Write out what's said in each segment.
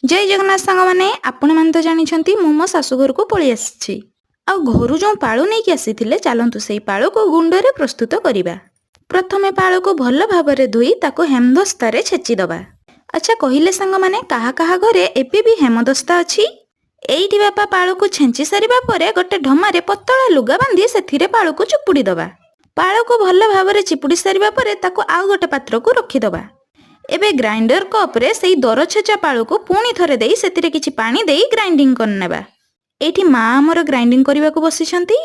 जय जगन्नाथ सांग मैंने आपण मैंने तो जानी मु मो शाशुघर को पलि आसी घर जो पालू नहीं आसी चलतु से पालू को गुंडे प्रस्तुत करवा। प्रथमे पालू को भल भाव धोई ताको हेमदस्तार छेचिदबा। अच्छा कहले सांग मैंने कहा कहा घरे एबे भी हेमदस्ता अच्छी। एइठी बापा पालू को छेंची सारिबा परे गोटे ढमारे पतला लुगा बांधी से पालू को चिपुड़ी दबा। पालू को भल भाव चिपुड़ी सारिबा परे ताको आउ गोटे पात्र को रखीदबा। एबे ग्राइंडर कप रे सेई दर छेचा पालू को पुणी थरे देई सेतिरे किछि पानी देई ग्राइंडिंग करनेबा। एठी माँ हमर ग्राइंडिंग करबा को बसिछंती।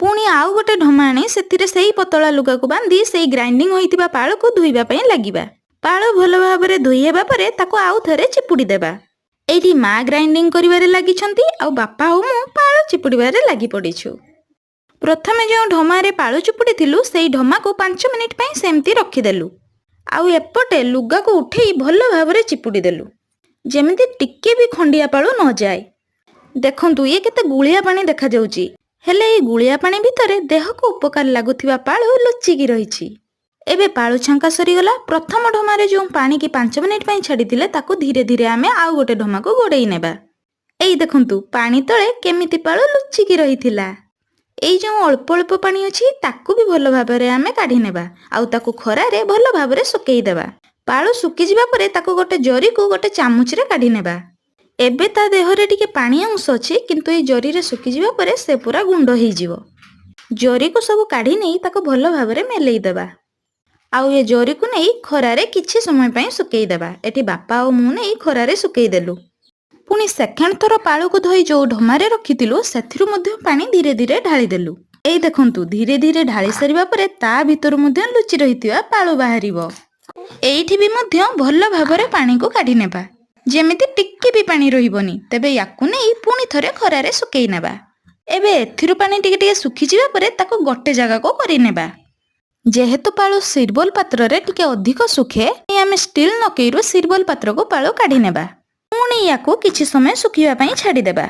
पुणी आउ गोटे ढमा आनी सेतिरे सेई पतला लुगा को बांधी सेई ग्राइंडिंग होइतिबा पालू को धोइबा पई लागिबा। पालू भल भाबरे धोई हेबा परे ताको आउ थरे चिपुड़ी देबा। एठी माँ ग्राइंडिंग करिवारे लागिछंती आ बापा हो मु पालू चिपुड़ीबारे लागि पड़िछु। प्रथमे जो ढमा रे पालू चिपुड़ी थिलु सेई ढमा को 5 मिनिट पई सेमती रखी देलु। आउ एपटे लुगा को उठेई भल भावरे चिपुड़ी देलु जेमिति टिके भी खंडिया पालू न जाए। देखंतु ये केते गुलिया पानी देखा जाउची, हेले ए गुलिया पानी भितरे देह को उपकार लागुथिबा पालू लुचिकी रहिछि। एबे पालू छांका सरीगला। प्रथम ढमारे जो पानी की 5 मिनिट पई छाड़ीथिले ताको धीरे धीरे आमे आउ गोटे ढमा को गोड़ेई नेबा। एई देखंतु पानी तळे केमिति पालू लुचिकी रहिथिला। एई जो अल्प अल्प पानी अच्छी ताकू भी भल भाबरे आमे काढी नेबा आउ ताकू खरा रे भल भाबरे सुकेई देबा। पालू सुकी जिबा परे ताकू गोटे जरी को गोटे चामुच रे काढी नेबा। एबे ता देह रे टिके पानी अंश अछि किंतु ए जरी रे सुकी जिबा परे से पूरा गुंड हेई जिवो। जरी को सब काढी नेई ताकू भल भाबरे मेलेई देबा आउ ए जरी को नेई खरा रे किछि समय पई सुकेई देबा। एठी बापा ओ मु नेई खरा रे सुकेई देलु। पुणी सेकेंड थर पालू को धोई जो ढमारे रखिथिलु सेथिरु मध्ये पानी धीरे धीरे ढाली देलु। एई देखंतु धीरे धीरे ढाली सारिबा परे ता भितरु मध्ये लुचि रहिथिबा पालू बाहरिबो। एइठी भी मध्ये भल भाबरे पानी को काढी नेबा जेमिति टिक्के भी पानी रहिबोनी। तेबे याकु नेई पुणी थरे खरारे सुकेई नेबा। एबे एथिरु पानी टिके टिके सुखि जिबा परे ताको गोटे जगह को करि नेबा। जेहेतु पालू सिरबल पात्र रे टिके अधिक सुखे आमे स्टील नकेइरु सिरबल पात्र को पालू काढी नेबा। पुणी याकू किछि समय सुखिबा पई छाडी देबा।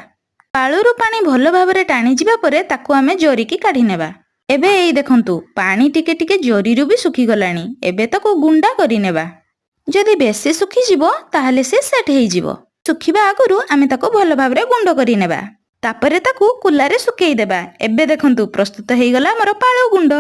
पालूरु पानी भल भाबरे टाणी जिबा परे ताकू आमे जरी की काढी नेबा। एबे एई देखंतु पानी टिके टिके जरीरु भी सुखी गलानी। एबे ताकू गुंडा करि नेबा। जदि बेसी सुखी जिवो ताहाले से सेट हेई जिवो। सुखिबा आगुरु आमे ताकू भल भाबरे गुंड करि नेबा। तापरे ताकू कुलारे सुकेई देबा। एबे देखंतु प्रस्तुत हेई गला हमर पालू गुंड।